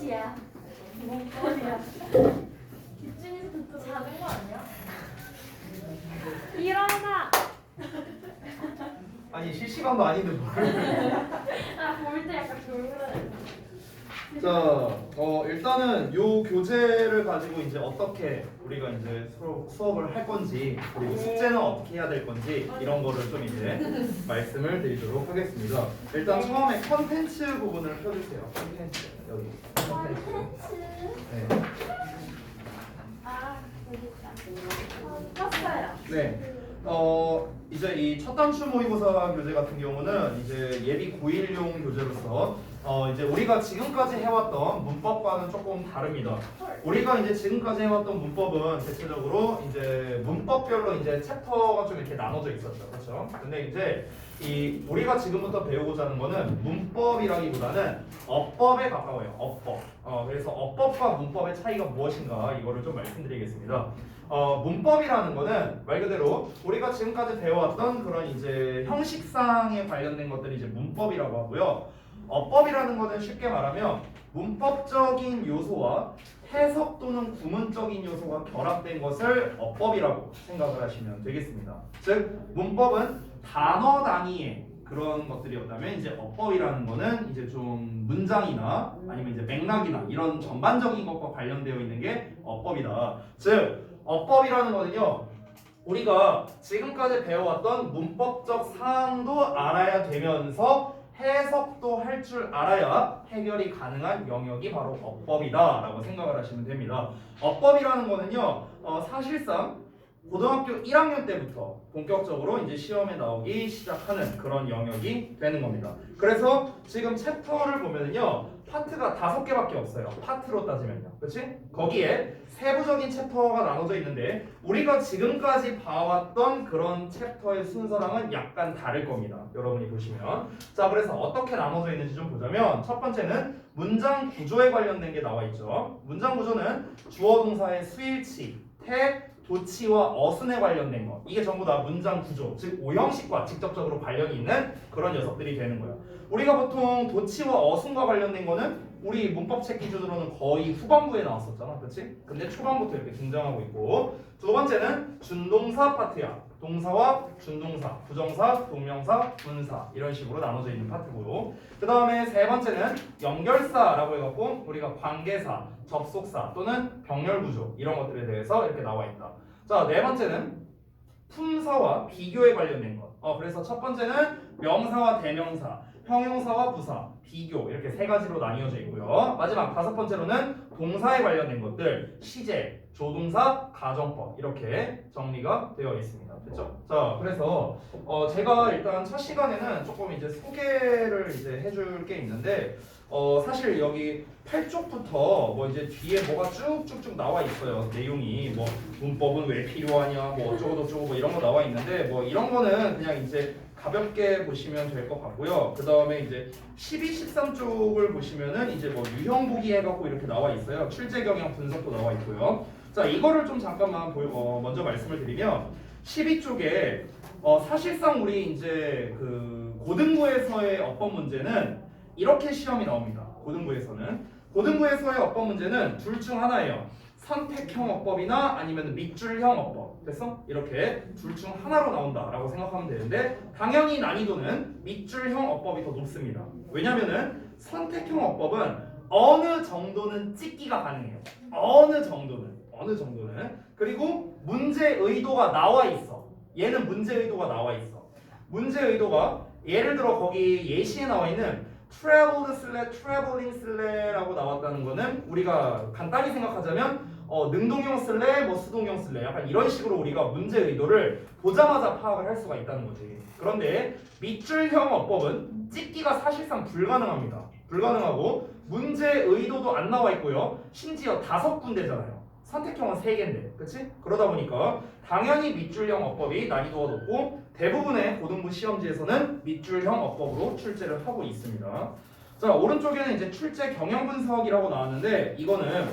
문법이야. 문법이야. 집중해서 듣고 자는 거 아니야? 일어나. 아니 실시간도 아닌데 뭘? 볼 때 약간 졸그래. 자, 일단은 요 교재를 가지고 이제 어떻게 우리가 이제 서로 수업을 할 건지 그리고 숙제는 어떻게 해야 될 건지 이런 거를 좀 이제 말씀을 드리도록 하겠습니다. 일단 처음에 컨텐츠 부분을 펴주세요. 컨텐츠 여기 컨텐츠. 네. 아, 여기 있다. 떴어요. 네. 이제 이 첫 단추 모의고사 교재 같은 경우는 이제 예비 고1용 교재로서 이제 우리가 지금까지 해왔던 문법과는 조금 다릅니다. 우리가 이제 지금까지 해왔던 문법은 대체적으로 이제 문법별로 이제 챕터가 좀 이렇게 나눠져 있었죠, 그렇죠? 근데 이제 이 우리가 지금부터 배우고자 하는 거는 문법이라기보다는 어법에 가까워요. 어법. 그래서 어법과 문법의 차이가 무엇인가 이거를 좀 말씀드리겠습니다. 문법이라는 거는 말 그대로 우리가 지금까지 배워왔던 그런 이제 형식상에 관련된 것들이 이제 문법이라고 하고요. 어법이라는 거는 쉽게 말하면 문법적인 요소와 해석 또는 구문적인 요소가 결합된 것을 어법이라고 생각을 하시면 되겠습니다. 즉 문법은 단어 단위의 그런 것들이었다면 이제 어법이라는 거는 이제 좀 문장이나 아니면 이제 맥락이나 이런 전반적인 것과 관련되어 있는 게 어법이다. 즉 어법이라는 거는요, 우리가 지금까지 배워왔던 문법적 사항도 알아야 되면서 해석도 할 줄 알아야 해결이 가능한 영역이 바로 어법이다 라고 생각을 하시면 됩니다. 어법이라는 거는요, 사실상 고등학교 1학년 때부터 본격적으로 이제 시험에 나오기 시작하는 그런 영역이 되는 겁니다. 그래서 지금 챕터를 보면은요, 파트가 5개밖에 없어요. 파트로 따지면요. 그렇지? 거기에 세부적인 챕터가 나눠져 있는데 우리가 지금까지 봐왔던 그런 챕터의 순서랑은 약간 다를 겁니다. 여러분이 보시면. 자, 그래서 어떻게 나눠져 있는지 좀 보자면 첫 번째는 문장 구조에 관련된 게 나와 있죠. 문장 구조는 주어 동사의 수일치, 태, 도치와 어순에 관련된 거, 이게 전부 다 문장 구조, 즉 오형식과 직접적으로 관련이 있는 그런 녀석들이 되는 거예요. 우리가 보통 도치와 어순과 관련된 거는 우리 문법책 기준으로는 거의 후반부에 나왔었잖아, 그렇지? 근데 초반부터 이렇게 등장하고 있고, 두 번째는 준동사 파트야. 동사와 준동사, 부정사, 동명사, 분사 이런 식으로 나눠져 있는 파트고요. 그 다음에 세 번째는 연결사라고 해갖고 우리가 관계사, 접속사 또는 병렬구조 이런 것들에 대해서 이렇게 나와 있다. 자, 네 번째는 품사와 비교에 관련된 것. 그래서 첫 번째는 명사와 대명사, 형용사와 부사, 비교 이렇게 세 가지로 나뉘어져 있고요. 마지막 다섯 번째로는 동사에 관련된 것들, 시제, 조동사, 가정법 이렇게 정리가 되어 있습니다. 됐죠? 자, 그래서 제가 일단 첫 시간에는 조금 이제 소개를 이제 해줄 게 있는데 사실 여기 8쪽부터 뭐 이제 뒤에 뭐가 쭉쭉쭉 나와 있어요. 내용이 뭐 문법은 왜 필요하냐, 뭐 어쩌고 저쩌고 뭐 이런 거 나와 있는데 뭐 이런 거는 그냥 이제 가볍게 보시면 될 것 같고요. 그 다음에 이제 12, 13쪽을 보시면은 이제 뭐 유형 보기 해갖고 이렇게 나와 있어요. 출제 경향 분석도 나와 있고요. 자, 이거를 좀 잠깐만 먼저 말씀을 드리면 12쪽에 사실상 우리 이제 그 고등부에서의 어법 문제는 이렇게 시험이 나옵니다. 고등부에서의 어법 문제는 둘 중 하나예요. 선택형 어법이나 아니면 밑줄형 어법. 됐어? 이렇게 둘 중 하나로 나온다라고 생각하면 되는데 당연히 난이도는 밑줄형 어법이 더 높습니다. 왜냐면은 선택형 어법은 어느 정도는 찍기가 가능해요. 어느 정도는. 그리고 문제 의도가 나와 있어. 얘는 문제 의도가 나와 있어. 문제 의도가 예를 들어 거기 예시에 나와 있는 traveling/traveling/라고 나왔다는 거는 우리가 간단히 생각하자면 능동형 쓸래, 뭐 수동형 쓸래 약간 이런 식으로 우리가 문제 의도를 보자마자 파악을 할 수가 있다는 거지. 그런데 밑줄형 어법은 찍기가 사실상 불가능합니다. 불가능하고 문제 의도도 안 나와 있고요. 심지어 5군데잖아요. 선택형은 3개인데, 그치? 그러다 보니까 당연히 밑줄형 어법이 난이도가 높고 대부분의 고등부 시험지에서는 밑줄형 어법으로 출제를 하고 있습니다. 자, 오른쪽에는 이제 출제 경향 분석이라고 나왔는데 이거는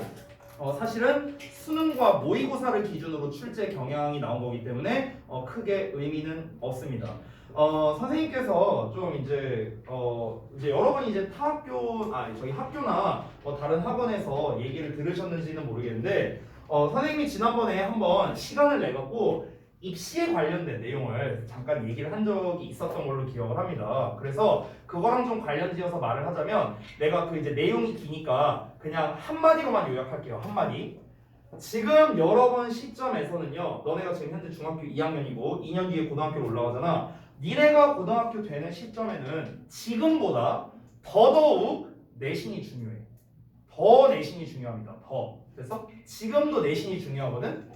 사실은 수능과 모의고사를 기준으로 출제 경향이 나온 거기 때문에 크게 의미는 없습니다. 선생님께서 좀 이제 여러분이 이제 저희 학교나 다른 학원에서 얘기를 들으셨는지는 모르겠는데 선생님이 지난번에 한번 시간을 내 갖고 입시에 관련된 내용을 잠깐 얘기를 한 적이 있었던 걸로 기억을 합니다. 그래서 그거랑 좀 관련지어서 말을 하자면 내가 그 이제 내용이 기니까 그냥 한마디로만 요약할게요. 한마디. 지금 여러분 시점에서는요, 너네가 지금 현재 중학교 2학년이고 2년 뒤에 고등학교로 올라가잖아. 니네가 고등학교 되는 시점에는 지금보다 더더욱 내신이 중요해. 더 내신이 중요합니다. 더. 그래서 지금도 내신이 중요하거든.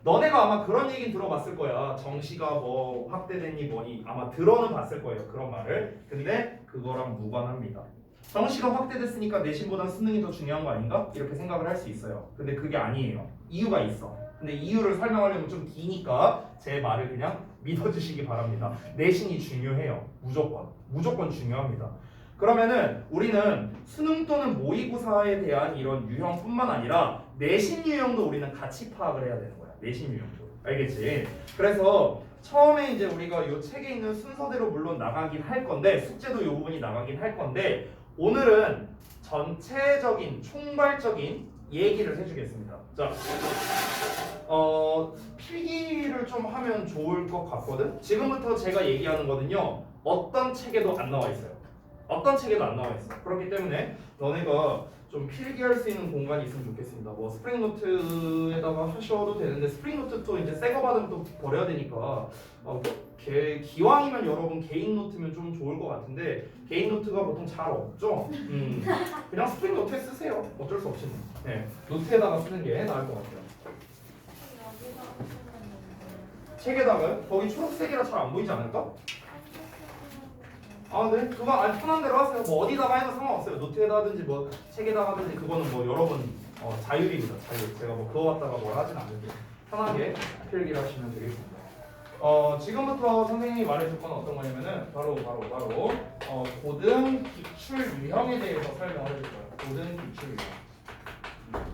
너네가 아마 그런 얘기 들어봤을 거야. 정시가 뭐 확대됐니 뭐니 아마 들어는 봤을 거예요. 그런 말을. 근데 그거랑 무관합니다. 정시가 확대됐으니까 내신보다 수능이 더 중요한 거 아닌가? 이렇게 생각을 할 수 있어요. 근데 그게 아니에요. 이유가 있어. 근데 이유를 설명하려면 좀 기니까 제 말을 그냥 믿어주시기 바랍니다. 내신이 중요해요. 무조건 중요합니다. 그러면은 우리는 수능 또는 모의고사에 대한 이런 유형뿐만 아니라 내신 유형도 우리는 같이 파악을 해야 되는 거야. 내신 유형도. 알겠지? 그래서 처음에 이제 우리가 이 책에 있는 순서대로 물론 나가긴 할 건데 숙제도 이 부분이 나가긴 할 건데 오늘은 전체적인 총괄적인 얘기를 해주겠습니다. 자, 필기를 좀 하면 좋을 것 같거든. 지금부터 제가 얘기하는 거는요, 어떤 책에도 안 나와 있어요. 어떤 책에도 안 나와 있어. 그렇기 때문에 너네가 좀 필기할 수 있는 공간이 있으면 좋겠습니다. 뭐 스프링노트에다가 하셔도 되는데 스프링노트 또 이제 새거 받으면 또 버려야 되니까 기왕이면 여러분 개인 노트면 좀 좋을 것 같은데 개인 노트가 보통 잘 없죠. 그냥 스프링노트에 쓰세요. 어쩔 수 없이. 네, 노트에다가 쓰는 게 나을 것 같아요. 책에다가요? 거기 초록색이라 잘 안 보이지 않을까? 아, 네. 그거 편한 대로 하세요. 뭐 어디다가 해도 상관없어요. 노트에다 하든지 뭐 책에다 하든지 그거는 뭐 여러분 자율입니다. 자율. 제가 뭐 그거 갖다가 뭘 하진 않는데 편하게 필기를 하시면 되겠습니다. 지금부터 선생님이 말해줄 건 어떤 거냐면은 바로 고등 기출 유형에 대해서 설명을 해줄 거예요. 고등 기출 유형.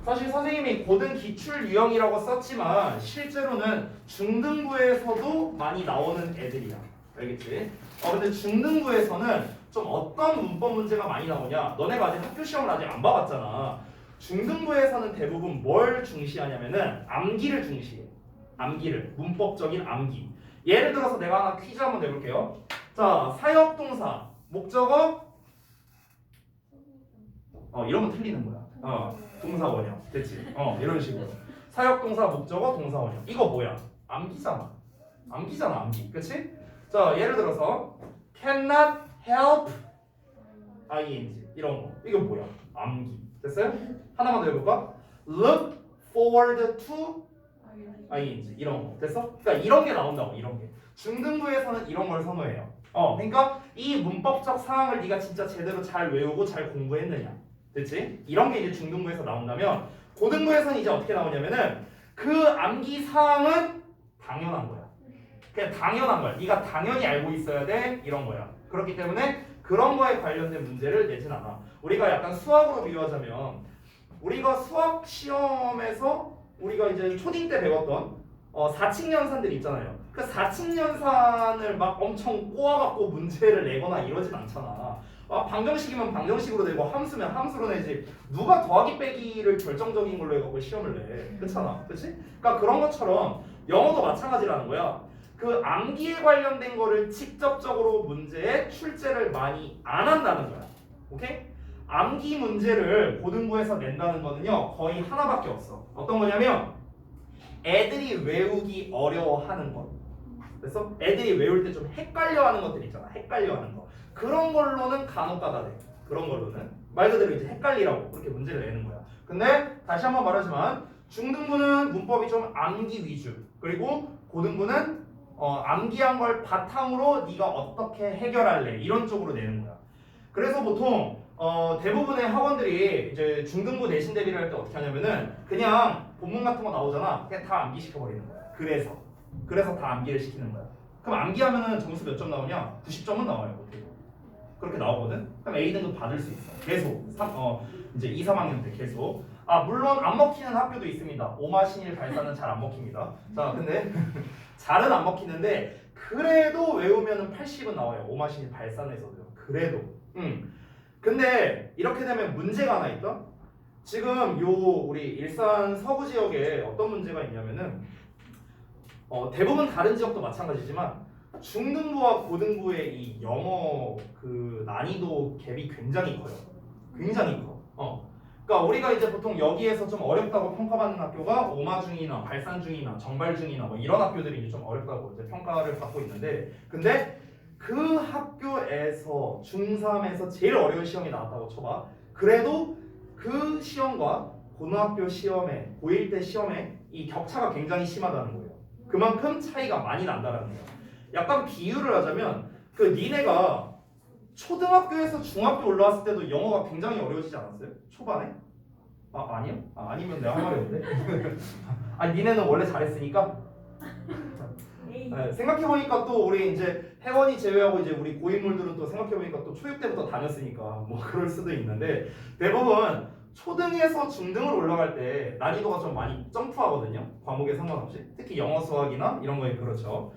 사실 선생님이 고등 기출 유형이라고 썼지만 실제로는 중등부에서도 많이 나오는 애들이야. 알겠지? 근데 중등부에서는 좀 어떤 문법 문제가 많이 나오냐? 너네가 아직 학교 시험을 아직 안 봐봤잖아. 중등부에서는 대부분 뭘 중시하냐면은 암기를 중시해. 암기를. 문법적인 암기. 예를 들어서 내가 하나 퀴즈 한번 내볼게요. 자, 사역동사, 목적어 이러면 틀리는 거야. 동사 원형. 됐지? 이런 식으로. 사역동사, 목적어, 동사 원형. 이거 뭐야? 암기잖아. 암기. 그치? 자, 예를 들어서 cannot help ing 이런 거. 이거 뭐야? 암기. 됐어요? 하나만 더 해볼까? look forward to ing 이런 거. 됐어? 그러니까 이런 게 나온다고. 이런 게. 중등부에서는 이런 걸 선호해요. 그러니까 이 문법적 사항을 네가 진짜 제대로 잘 외우고 잘 공부했느냐. 됐지? 이런 게 이제 중등부에서 나온다면 고등부에서는 이제 어떻게 나오냐면은 그 암기 사항은 당연한 거야. 그냥 당연한 거야. 네가 당연히 알고 있어야 돼. 이런 거야. 그렇기 때문에 그런 거에 관련된 문제를 내진 않아. 우리가 약간 수학으로 비유하자면 우리가 수학 시험에서 우리가 이제 초딩 때 배웠던 사칙연산들 있잖아요. 그 사칙연산을 막 엄청 꼬아갖고 문제를 내거나 이러진 않잖아. 방정식이면 방정식으로 내고 함수면 함수로 내지 누가 더하기 빼기를 결정적인 걸로 해갖고 시험을 내. 그렇잖아. 그치? 그러니까 그런 것처럼 영어도 마찬가지라는 거야. 그 암기에 관련된 거를 직접적으로 문제에 출제를 많이 안 한다는 거야. 오케이? 암기 문제를 고등부에서 낸다는 거는요 거의 하나밖에 없어. 어떤 거냐면 애들이 외우기 어려워하는 것. 그래서 애들이 외울 때 좀 헷갈려하는 것들 있잖아. 헷갈려하는 거. 그런 걸로는 간혹가다 돼. 그런 걸로는 말 그대로 이제 헷갈리라고 그렇게 문제를 내는 거야. 근데 다시 한번 말하지만 중등부는 문법이 좀 암기 위주. 그리고 고등부는 암기한 걸 바탕으로 네가 어떻게 해결할래 이런 쪽으로 내는 거야. 그래서 보통 대부분의 학원들이 이제 중등부 내신 대비를 할 때 어떻게 하냐면은 그냥 본문 같은 거 나오잖아. 그냥 다 암기시켜 버리는 거야. 그래서 다 암기를 시키는 거야. 그럼 암기하면은 점수 몇 점 나오냐? 90점은 나와요. 보통. 그렇게 나오거든. 그럼 A 등급 받을 수 있어. 계속 이제 2, 3학년 때 계속. 물론 안 먹히는 학교도 있습니다. 오마신일 발사는 잘 안 먹힙니다. 자, 근데 잘은 안 먹히는데 그래도 외우면은 80은 나와요. 오마신이 발산에서도요. 그래도. 근데 이렇게 되면 문제가 하나 있다. 지금 요 우리 일산 서부 지역에 어떤 문제가 있냐면은 대부분 다른 지역도 마찬가지지만 중등부와 고등부의 이 영어 그 난이도 갭이 굉장히 커요. 굉장히 커. 그러니까 우리가 이제 보통 여기에서 좀 어렵다고 평가받는 학교가 오마중이나 발산중이나 정발중이나 뭐 이런 학교들이 이제 좀 어렵다고 이제 평가를 받고 있는데, 근데 그 학교에서 중3에서 제일 어려운 시험이 나왔다고 쳐봐. 그래도 그 시험과 고등학교 시험에, 고1 때 시험에 이 격차가 굉장히 심하다는 거예요. 그만큼 차이가 많이 난다는 거예요. 약간 비유를 하자면 그 니네가 초등학교에서 중학교 올라왔을 때도 영어가 굉장히 어려워지지 않았어요? 초반에? 아니요? 아니면 내가 할 말이 없네. 니네는 원래 잘했으니까. 네, 생각해보니까 또 우리 이제 혜원이 제외하고 이제 우리 고인물들은 또 생각해보니까 또 초육 때부터 다녔으니까 뭐 그럴 수도 있는데, 대부분 초등에서 중등으로 올라갈 때 난이도가 좀 많이 점프하거든요. 과목에 상관없이. 특히 영어 수학이나 이런 거에 그렇죠.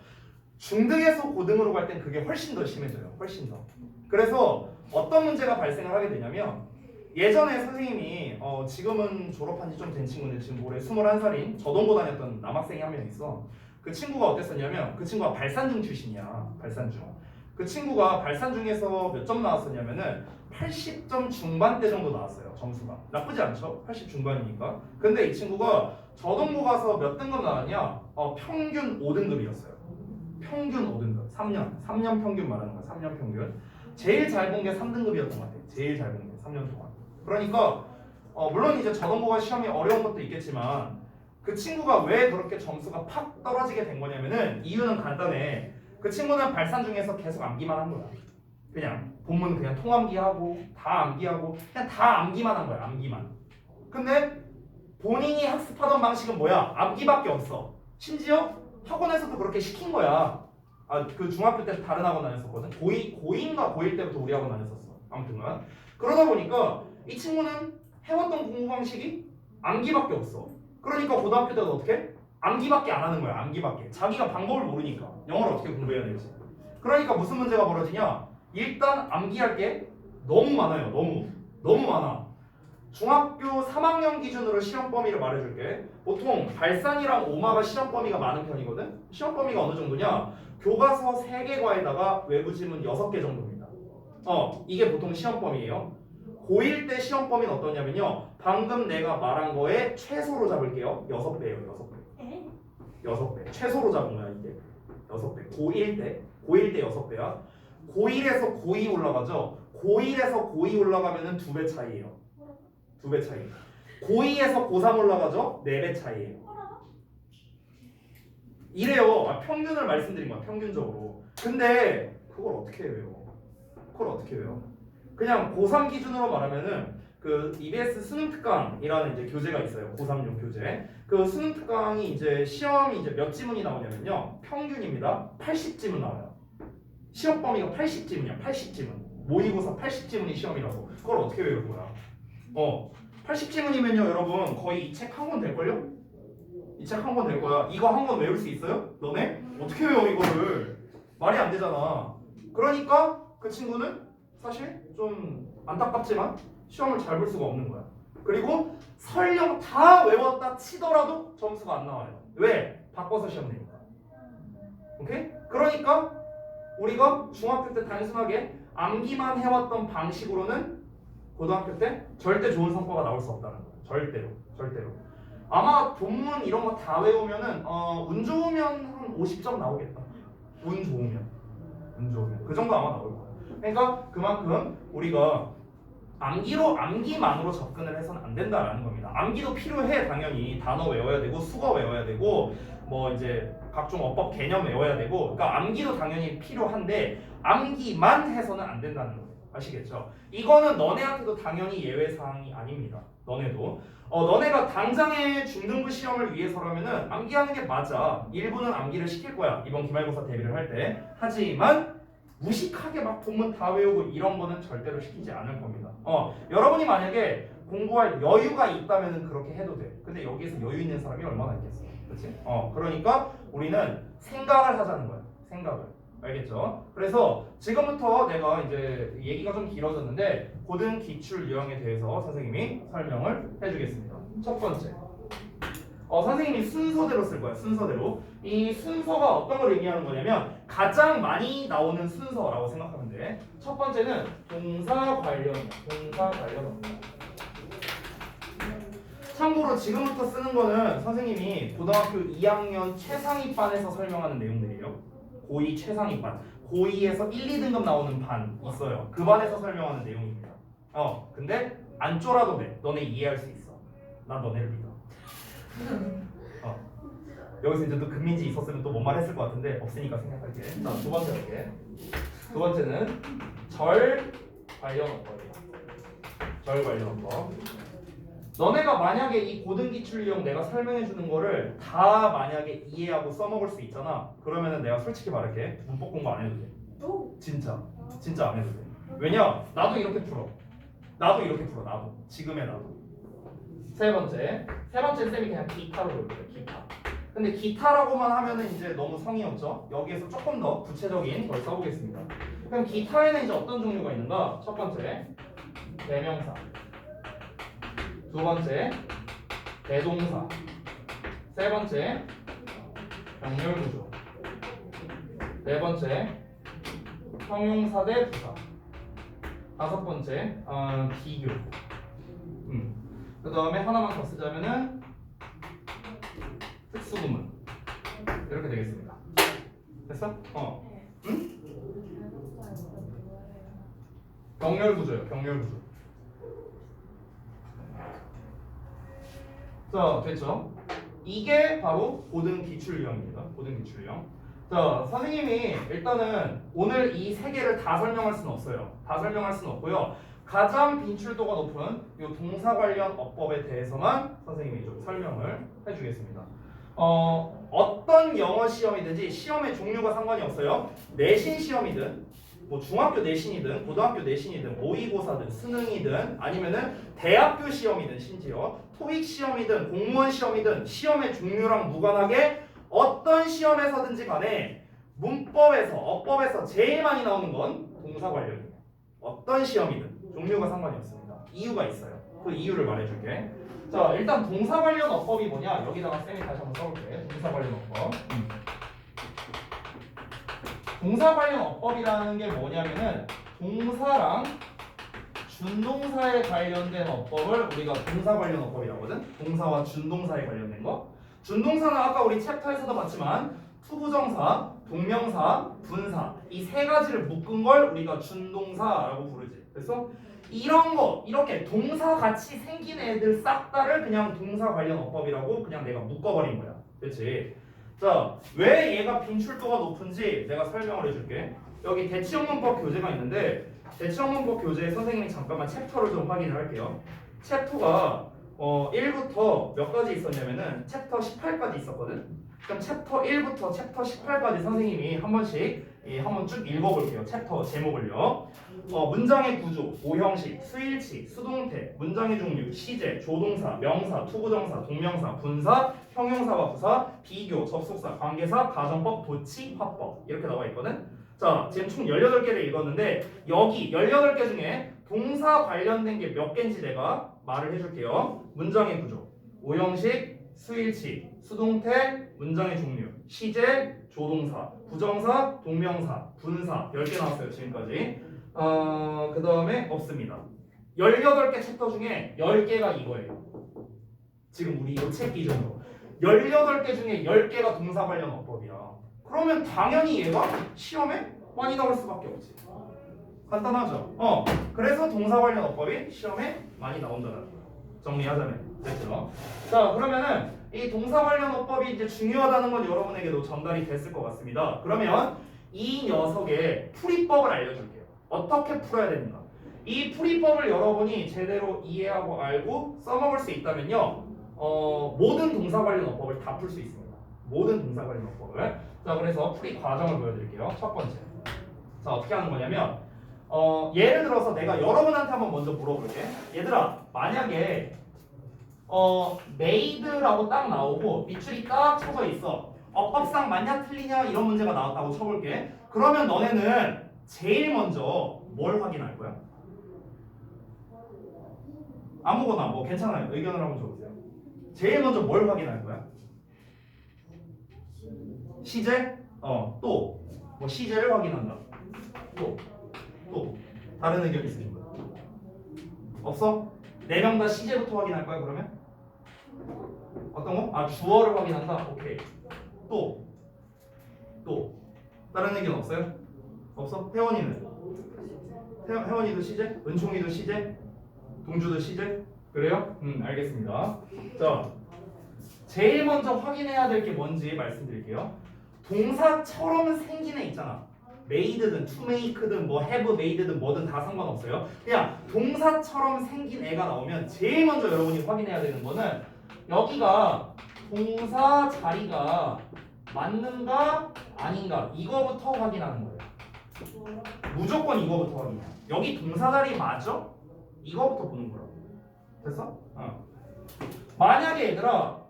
중등에서 고등으로 갈 땐 그게 훨씬 더 심해져요. 훨씬 더. 그래서 어떤 문제가 발생을 하게 되냐면, 예전에 선생님이 지금은 졸업한 지 좀 된 친구인데 지금 올해 21살인 저동고 다녔던 남학생이 한 명 있어. 그 친구가 어땠었냐면, 그 친구가 발산중 출신이야. 발산중. 그 친구가 발산중에서 몇 점 나왔었냐면은 80점 중반대 정도 나왔어요. 점수가 나쁘지 않죠? 80 중반이니까. 근데 이 친구가 저동고 가서 몇 등급 나왔냐? 평균 5등급이었어요. 평균 5등급. 3년 평균 말하는 거야. 3년 평균. 제일 잘 본 게 3등급이었던 것 같아요. 제일 잘 본 게 3년 동안. 그러니까 물론 이제 저동고가 시험이 어려운 것도 있겠지만, 그 친구가 왜 그렇게 점수가 팍 떨어지게 된 거냐면은 이유는 간단해. 그 친구는 발산중에서 계속 암기만 한 거야. 그냥 본문 그냥 통암기하고 다 암기하고 그냥 다 암기만 한 거야. 암기만. 근데 본인이 학습하던 방식은 뭐야? 암기밖에 없어. 심지어 학원에서도 그렇게 시킨 거야. 그 중학교 때 다른 학원 다녔었거든. 고2인가 고1 때부터 우리 학원 다녔었어. 아무튼간 그러다 보니까 이 친구는 해왔던 공부 방식이 암기밖에 없어. 그러니까 고등학교 때도 어떻게? 암기밖에 안 하는 거야. 암기밖에. 자기가 방법을 모르니까 영어를 어떻게 공부해야 될지. 그러니까 무슨 문제가 벌어지냐? 일단 암기할 게 너무 많아요. 너무 많아. 중학교 3학년 기준으로 시험 범위를 말해줄게. 보통 발산이랑 오마가 시험 범위가 많은 편이거든. 시험 범위가 어느 정도냐? 교과서 3개 과에다가 외부 지문 6개 정도입니다. 이게 보통 시험 범위예요. 고1 때 시험 범위는 어떠냐면요, 방금 내가 말한 거에 최소로 잡을게요. 6배예요. 6배. 6배. 최소로 잡은 거야 이게. 6배. 고1 때 6배야. 고1에서 고2 올라가죠. 고1에서 고2 올라가면은 2배 차이예요. 2배 차이. 고2에서 고3 올라가죠. 4배 차이예요. 이래요. 평균을 말씀드린 거야. 평균적으로. 근데 그걸 어떻게 외워? 그냥 고3 기준으로 말하면은 그 EBS 수능 특강이라는 이제 교재가 있어요. 고3용 교재. 그 수능 특강이 이제 시험이 이제 몇 지문이 나오냐면요, 평균입니다. 80지문 나와요. 시험 범위가 80지문이야. 80지문. 모의고사 80지문이 시험이라고. 그걸 어떻게 외울 거야? 80지문이면요, 여러분 거의 이 책 한 권 될걸요? 이 책 한 권 될 거야. 이거 한 권 외울 수 있어요? 너네? 어떻게 외워 이거를? 말이 안 되잖아. 그러니까 그 친구는 사실 좀 안타깝지만 시험을 잘 볼 수가 없는 거야. 그리고 설령 다 외웠다 치더라도 점수가 안 나와요. 왜? 바꿔서 시험 내니까. 오케이? 그러니까 우리가 중학교 때 단순하게 암기만 해왔던 방식으로는 고등학교 때 절대 좋은 성과가 나올 수 없다는 거예요. 절대로. 아마 본문 이런 거 다 외우면은 운 좋으면 한 50점 나오겠다. 운 좋으면 그 정도 아마 나올 거야. 그러니까 그만큼 우리가 암기만으로 접근을 해서는 안 된다라는 겁니다. 암기도 필요해. 당연히 단어 외워야 되고 수거 외워야 되고 뭐 이제 각종 어법 개념 외워야 되고, 그러니까 암기도 당연히 필요한데 암기만 해서는 안 된다는 거예요. 아시겠죠? 이거는 너네한테도 당연히 예외 사항이 아닙니다. 너네도 너네가 당장의 중등부 시험을 위해서라면은 암기하는 게 맞아. 일부는 암기를 시킬 거야. 이번 기말고사 대비를 할 때. 하지만 무식하게 막 본문 다 외우고 이런 거는 절대로 시키지 않을 겁니다. 여러분이 만약에 공부할 여유가 있다면은 그렇게 해도 돼. 근데 여기에서 여유 있는 사람이 얼마나 있겠어. 그렇지? 그러니까 우리는 생각을 하자는 거야. 생각을. 알겠죠? 그래서 지금부터 내가 이제 얘기가 좀 길어졌는데 고등 기출 유형에 대해서 선생님이 설명을 해주겠습니다. 첫 번째. 선생님이 순서대로 쓸 거야. 순서대로. 이 순서가 어떤 걸 의미하는 거냐면 가장 많이 나오는 순서라고 생각하면 돼. 첫 번째는 동사 관련이야. 동사 관련어입니다. 참고로 지금부터 쓰는 거는 선생님이 고등학교 2학년 최상위반에서 설명하는 내용들이에요. 고2 최상위반. 고2에서 1, 2등급 나오는 반 있어요. 그 반에서 설명하는 내용입니다. 근데 안 쫄아도 돼. 너네 이해할 수 있어. 난 너네를 믿어. 여기서 이제 또 금민지 있었으면 또 뭔 말 했을 것 같은데 없으니까 생각할게. 자, 두 번째 할게. 두 번째는 절 관련 어법이야. 절 관련 어법. 너네가 만약에 이 고등기출 유형 내가 설명해 주는 거를 다 만약에 이해하고 써먹을 수 있잖아. 그러면은 내가 솔직히 말할게. 문법 공부 안 해도 돼. 진짜 안 해도 돼. 왜냐? 나도 이렇게 풀어. 나도. 지금의 나도. 세 번째 쌤이 그냥 기타로 볼게요. 기타. 근데 기타라고만 하면은 이제 너무 성의 없죠. 여기에서 조금 더 구체적인 걸 써보겠습니다. 그럼 기타에는 이제 어떤 종류가 있는가? 첫 번째 대명사. 두 번째 대동사. 세 번째 병렬 구조. 네 번째 형용사 대 부사. 다섯 번째 비교. 그 다음에 하나만 더 쓰자면은 특수구문. 이렇게 되겠습니다. 됐어? 응? 병렬 구조예요. 병렬 구조. 자, 됐죠? 이게 바로 고등 기출 유형입니다. 고등 기출 유형. 자, 선생님이 일단은 오늘 이 세 개를 다 설명할 수는 없어요. 다 설명할 수는 없고요. 가장 빈출도가 높은 이 동사 관련 어법에 대해서만 선생님이 좀 설명을 해주겠습니다. 어떤 영어 시험이든지 시험의 종류가 상관이 없어요. 내신 시험이든 뭐 중학교 내신이든 고등학교 내신이든 모의고사든 수능이든 아니면은 대학교 시험이든 심지어 토익 시험이든 공무원 시험이든 시험의 종류랑 무관하게 어떤 시험에서든지 간에 문법에서 어법에서 제일 많이 나오는 건 동사 관련이에요. 어떤 시험이든 종류가 상관이 없습니다. 이유가 있어요. 그 이유를 말해줄게. 자, 일단 동사 관련 어법이 뭐냐? 여기다가 쌤이 다시 한번 써볼게. 동사 관련 어법. 동사 관련 어법이라는 게 뭐냐면은 동사랑 준동사에 관련된 어법을 우리가 동사 관련 어법이라고 하거든. 동사와 준동사에 관련된 거. 준동사는 아까 우리 챕터에서도 봤지만 투부정사, 동명사, 분사 이 세 가지를 묶은 걸 우리가 준동사라고 부르지. 그래서 이런 거 이렇게 동사 같이 생긴 애들 싹 다를 그냥 동사 관련 어법이라고 그냥 내가 묶어버린 거야. 그렇지? 자, 왜 얘가 빈출도가 높은지 내가 설명을 해줄게. 여기 대치형문법 교재가 있는데 대치형문법 교재에 선생님이 잠깐만 챕터를 좀 확인을 할게요. 챕터가 1부터 몇 가지 있었냐면은 챕터 18까지 있었거든. 그럼 챕터 1부터 챕터 18까지 선생님이 한 번씩 한번 쭉 읽어볼게요. 챕터 제목을요. 문장의 구조, 오형식, 수일치, 수동태, 문장의 종류, 시제, 조동사, 명사, 투부정사, 동명사, 분사, 형용사와 부사, 비교, 접속사, 관계사, 가정법, 도치, 화법 이렇게 나와 있거든. 자, 지금 총 18개를 읽었는데 여기 18개 중에 동사 관련된 게 몇 개인지 내가 말을 해줄게요. 문장의 구조, 오형식, 수일치, 수동태, 문장의 종류, 시제, 조동사, 부정사, 동명사, 분사 10개 나왔어요 지금까지. 그 다음에 없습니다. 18개 챕터 중에 10개가 이거예요. 지금 우리 이 책 기준으로 18개 중에 10개가 동사 관련 어법이야. 그러면 당연히 얘가 시험에 많이 나올 수밖에 없지. 간단하죠? 그래서 동사 관련 어법이 시험에 많이 나온다는 거. 정리하자면 됐죠? 자, 그러면은 이 동사 관련 어법이 이제 중요하다는 건 여러분에게도 전달이 됐을 것 같습니다. 그러면 이 녀석의 풀이법을 알려줄게요. 어떻게 풀어야 되는가? 이 풀이법을 여러분이 제대로 이해하고 알고 써먹을 수 있다면요, 모든 동사 관련 어법을 다 풀 수 있습니다. 모든 동사 관련 어법을. 자, 그래서 풀이 과정을 보여드릴게요. 첫 번째. 자, 어떻게 하는 거냐면, 예를 들어서 내가 여러분한테 한번 먼저 물어볼게. 얘들아, 만약에 made라고 딱 나오고 밑줄이 딱 쳐져 있어. 어법상 맞냐 틀리냐 이런 문제가 나왔다고 쳐볼게. 그러면 너네는 제일 먼저 뭘 확인할 거야? 아무거나 뭐 괜찮아요. 의견을 한번 줘보세요. 제일 먼저 뭘 확인할 거야? 시제? 또 뭐 시제를 확인한다. 또 다른 의견 있으신 분? 없어? 4명 다 시제부터 확인할 거야 그러면? 어떤 거? 주어를 확인한다. 오케이. 또 다른 의견 없어요? 없어? 혜원이는? 혜원이도 시제? 은총이도 시제? 동주도 시제? 그래요? 알겠습니다. 자, 제일 먼저 확인해야 될 게 뭔지 말씀드릴게요. 동사처럼 생긴 애 있잖아. made든 to make든 뭐 have made든 뭐든 다 상관없어요. 그냥 동사처럼 생긴 애가 나오면 제일 먼저 여러분이 확인해야 되는 거는 여기가 동사 자리가 맞는가 아닌가 이거부터 확인하는 거예요. 무조건 이거부터 확인해. 여기 동사 자리 맞아? 이거부터 보는 거라고. 됐어? 만약에 얘들아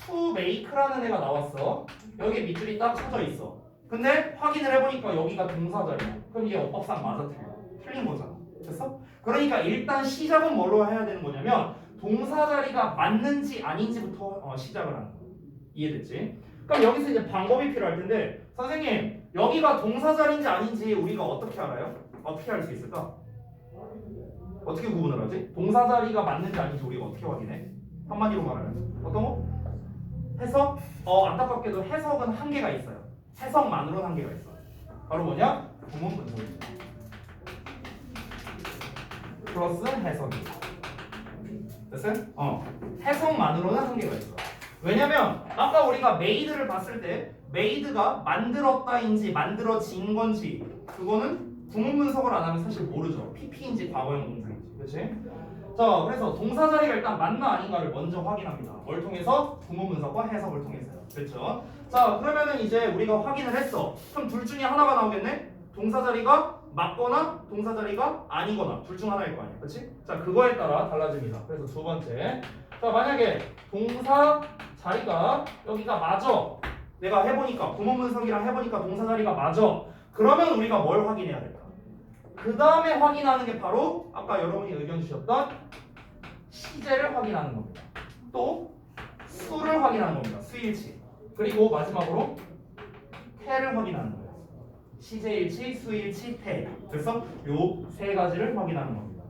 to make라는 애가 나왔어. 여기 밑줄이 딱 쳐져 있어. 근데 확인을 해보니까 여기가 동사 자리야. 그럼 이게 어법상 맞아 틀린 거잖아. 됐어? 그러니까 일단 시작은 뭘로 해야 되는 거냐면 동사 자리가 맞는지 아닌지부터 시작을 하는 거야. 이해됐지? 그럼 여기서 이제 방법이 필요할 텐데 선생님 여기가 동사 자리인지 아닌지 우리가 어떻게 알아요? 어떻게 알 수 있을까? 어떻게 구분을 하지? 동사 자리가 맞는지 아닌지 우리가 어떻게 확인해? 한마디로 말하면 어떤 거? 해석? 안타깝게도 해석은 한계가 있어요. 해석만으로는 한계가 있어. 바로 뭐냐? 구문 분석입니다. 플러스 해석이. 됐어요? 해석만으로는 한계가 있어. 왜냐면 아까 우리가 made를 봤을 때 made가 만들었다인지 만들어진 건지 그거는 구문 분석을 안 하면 사실 모르죠. PP인지 과거형 동사인지. 그렇지? 자, 그래서 동사 자리가 일단 맞나 아닌가를 먼저 확인합니다. 뭘 통해서? 구문 분석과 해석을 통해서요. 그렇죠? 자, 그러면은 이제 우리가 확인을 했어. 그럼 둘 중에 하나가 나오겠네? 동사 자리가 맞거나 동사 자리가 아니거나 둘 중 하나일 거 아니야. 그렇지? 자, 그거에 따라 달라집니다. 그래서 두 번째. 자, 만약에 동사 자리가 여기가 맞아. 내가 해보니까 구문 분석이랑 해보니까 동사 자리가 맞아. 그러면 우리가 뭘 확인해야 될까? 그 다음에 확인하는 게 바로 아까 여러분이 의견 주셨던 시제를 확인하는 겁니다. 또 수를 확인하는 겁니다. 수일치. 그리고 마지막으로 태를 확인하는 거예요. 시제일치, 수일치, 태. 그래서 요 세 가지를 확인하는 겁니다.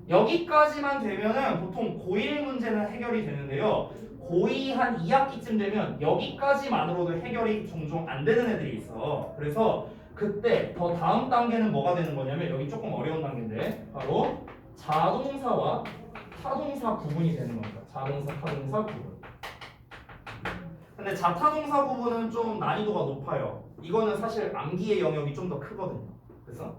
여기까지만 되면은 보통 고1 문제는 해결이 되는데요. 고2 한 2학기쯤 되면 여기까지만으로도 해결이 종종 안 되는 애들이 있어. 그래서 그때 더 다음 단계는 뭐가 되는 거냐면 여기 조금 어려운 단계인데 바로 자동사와 타동사 구분이 되는 겁니다. 자동사, 타동사 구분. 근데 자타동사 구분은 좀 난이도가 높아요. 이거는 사실 암기의 영역이 좀 더 크거든요. 그래서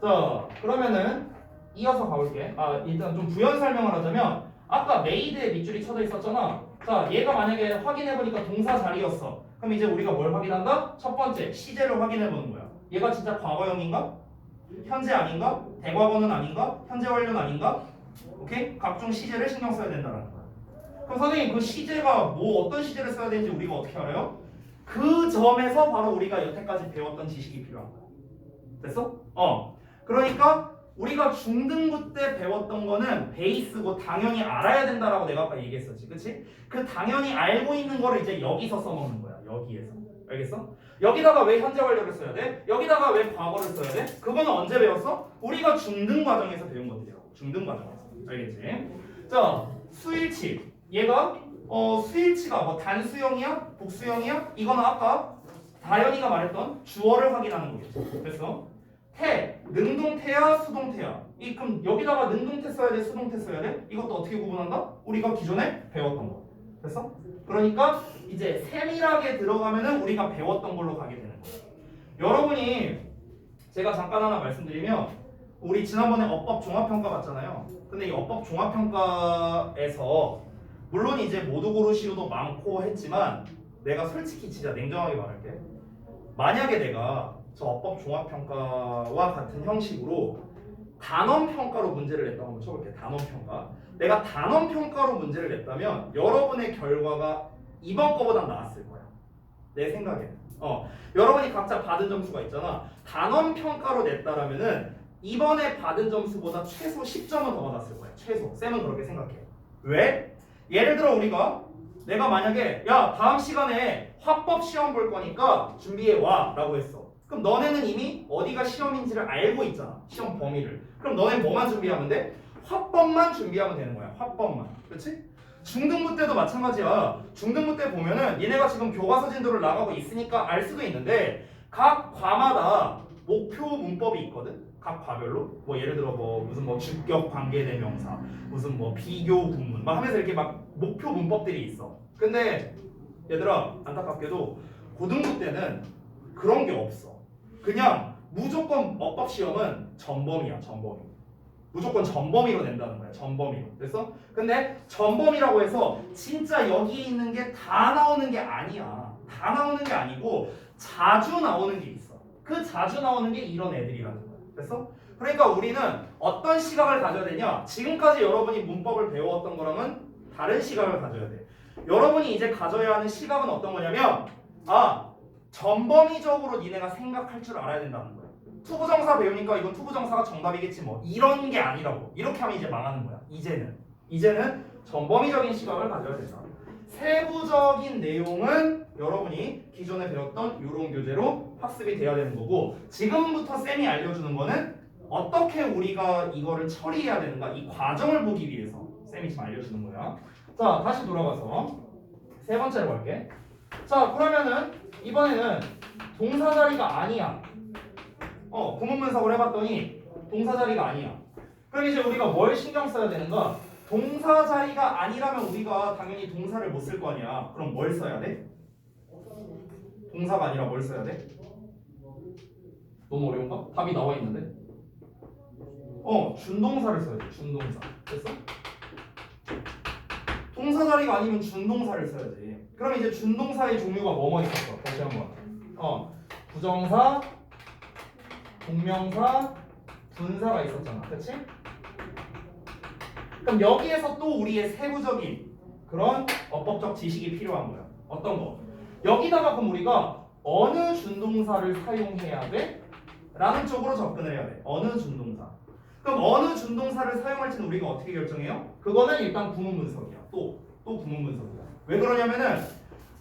자 그러면은 이어서 가볼게. 일단 좀 부연 설명을 하자면 아까 made에 밑줄이 쳐져 있었잖아. 자 얘가 만약에 확인해보니까 동사 자리였어. 그럼 이제 우리가 뭘 확인한다? 첫 번째 시제를 확인해보는 거야. 얘가 진짜 과거형인가? 현재 아닌가? 대과거는 아닌가? 현재 완료는 아닌가? 오케이? 각종 시제를 신경 써야 된다는 거야. 그럼 선생님 그 시제가 뭐 어떤 시제를 써야 되는지 우리가 어떻게 알아요? 그 점에서 바로 우리가 여태까지 배웠던 지식이 필요한 거야. 됐어? 그러니까 우리가 중등부 때 배웠던 거는 베이스고 당연히 알아야 된다라고 내가 아까 얘기했었지. 그치? 그 당연히 알고 있는 거를 이제 여기서 써먹는 거야. 여기에서. 알겠어? 여기다가 왜 현재 완료를 써야 돼? 여기다가 왜 과거를 써야 돼? 그거는 언제 배웠어? 우리가 중등 과정에서 배운 것들이라고. 중등 과정에서. 알겠지? 자, 수일치. 얘가 수일치가 뭐 단수형이야? 복수형이야? 이거는 아까 다현이가 말했던 주어를 확인하는 거겠지. 그래서 태, 능동태야 수동태야. 그럼 여기다가 능동태 써야 돼? 수동태 써야 돼? 이것도 어떻게 구분한다? 우리가 기존에 배웠던 거. 됐어? 그러니까 이제 세밀하게 들어가면은 우리가 배웠던 걸로 가게 되는 거예요. 여러분이 제가 잠깐 하나 말씀드리면 우리 지난번에 어법 종합평가 봤잖아요. 근데 이 어법 종합평가에서 물론 이제 모두 고르시오도 많고 했지만 내가 솔직히 진짜 냉정하게 말할게. 만약에 내가 저 어법 종합평가와 같은 형식으로 단원평가로 문제를 냈다고 한번 쳐볼게. 단원평가. 내가 단원평가로 문제를 냈다면 여러분의 결과가 이번 거보단 나았을 거야. 내 생각에는. 여러분이 각자 받은 점수가 있잖아. 단원 평가로 냈다라면은 이번에 받은 점수보다 최소 10점은 더 받았을 거야. 최소. 쌤은 그렇게 생각해. 왜? 예를 들어 내가 만약에 야 다음 시간에 화법 시험 볼 거니까 준비해 와 라고 했어. 그럼 너네는 이미 어디가 시험인지를 알고 있잖아. 시험 범위를. 그럼 너네 뭐만 준비하면 돼? 화법만 준비하면 되는 거야. 화법만. 그렇지? 중등부 때도 마찬가지야. 중등부 때 보면은 얘네가 지금 교과서 진도를 나가고 있으니까 알 수도 있는데 각 과마다 목표 문법이 있거든. 각 과별로 뭐 예를 들어 무슨 주격 관계대명사 무슨 비교 구문 막 하면서 이렇게 막 목표 문법들이 있어. 근데 얘들아 안타깝게도 고등부 때는 그런 게 없어. 그냥 무조건 어법 시험은 전범이야. 전범이. 무조건 전범위로 낸다는 거야. 전범위로. 됐어? 근데 전범위라고 해서 진짜 여기에 있는 게 다 나오는 게 아니야. 다 나오는 게 아니고 자주 나오는 게 있어. 그 자주 나오는 게 이런 애들이라는 거야. 됐어? 그러니까 우리는 어떤 시각을 가져야 되냐? 지금까지 여러분이 문법을 배워왔던 거랑은 다른 시각을 가져야 돼. 여러분이 이제 가져야 하는 시각은 어떤 거냐면 전범위적으로 니네가 생각할 줄 알아야 된다는 거야. 투부정사 배우니까 이건 투부정사가 정답이겠지 이런 게 아니라고. 이렇게 하면 이제 망하는 거야. 이제는 전범위적인 시각을 가져야 된다. 세부적인 내용은 여러분이 기존에 배웠던 이런 교재로 학습이 돼야 되는 거고 지금부터 쌤이 알려주는 거는 어떻게 우리가 이거를 처리해야 되는가 이 과정을 보기 위해서 쌤이 지금 알려주는 거야. 자 다시 돌아가서 세 번째로 갈게. 자 그러면은 이번에는 동사 자리가 아니야. 구문 분석을 해봤더니 동사 자리가 아니야. 그럼 이제 우리가 뭘 신경 써야 되는가? 동사 자리가 아니라면 우리가 당연히 동사를 못 쓸 거 아니야. 그럼 뭘 써야 돼? 동사가 아니라 뭘 써야 돼? 너무 어려운가? 답이 나와 있는데? 준동사를 써야 돼. 준동사. 됐어? 동사 자리가 아니면 준동사를 써야지. 그럼 이제 준동사의 종류가 뭐뭐 있었어? 다시 한번. 부정사, 동명사, 분사가 있었잖아. 그치? 그럼 여기에서 또 우리의 세부적인 그런 어법적 지식이 필요한 거야. 어떤 거? 여기다가 그럼 우리가 어느 준동사를 사용해야 돼? 라는 쪽으로 접근을 해야 돼. 어느 준동사. 그럼 어느 준동사를 사용할지는 우리가 어떻게 결정해요? 그거는 일단 구문 분석이야. 또 구문 분석이야. 왜 그러냐면은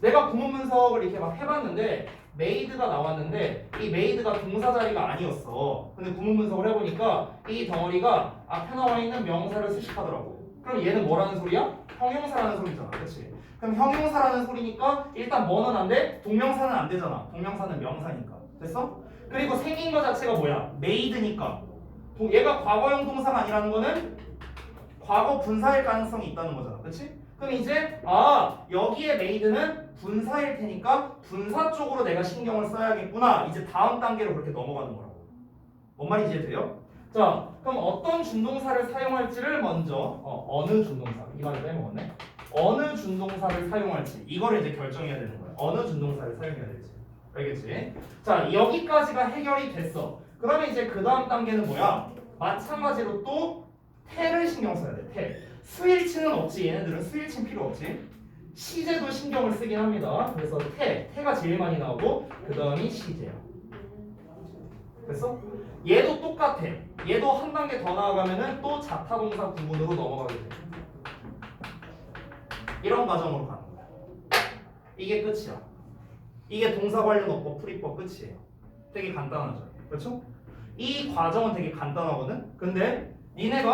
내가 구문 분석을 이렇게 막 해봤는데 made가 나왔는데 이 made가 동사 자리가 아니었어. 근데 구문 분석을 해보니까 이 덩어리가 앞에 나와 있는 명사를 수식하더라고. 그럼 얘는 뭐라는 소리야? 형용사라는 소리잖아. 그렇지? 그럼 형용사라는 소리니까 일단 뭐는 안 돼? 동명사는 안 되잖아. 동명사는 명사니까. 됐어? 그리고 생긴 거 자체가 뭐야? made니까. 얘가 과거형 동사가 아니라는 거는 과거 분사일 가능성이 있다는 거잖아. 그렇지? 그럼 이제 여기에 made는 분사일 테니까 분사 쪽으로 내가 신경을 써야겠구나. 이제 다음 단계로 그렇게 넘어가는 거라고. 뭔 말인지 이해돼요? 자, 그럼 어떤 준동사를 사용할지를 먼저 어느 준동사 이 말을 빼먹었네. 어느 준동사를 사용할지 이거를 이제 결정해야 되는 거야. 어느 준동사를 사용해야 될지. 알겠지? 자, 여기까지가 해결이 됐어. 그러면 이제 그 다음 단계는 뭐야? 마찬가지로 또 태를 신경 써야 돼. 태. 수일치는 없지. 얘네들은 수일치 필요 없지. 시제도 신경을 쓰긴 합니다. 그래서 태가 제일 많이 나오고 그 다음이 시제야. 됐어? 얘도 똑같아. 얘도 한 단계 더 나아가면은 또 자타동사 구문으로 넘어가게 돼. 이런 과정으로 가는 거야. 이게 끝이야. 이게 동사 관련 어법 풀이법 끝이에요. 되게 간단하죠. 그렇죠? 이 과정은 되게 간단하거든. 근데 니네가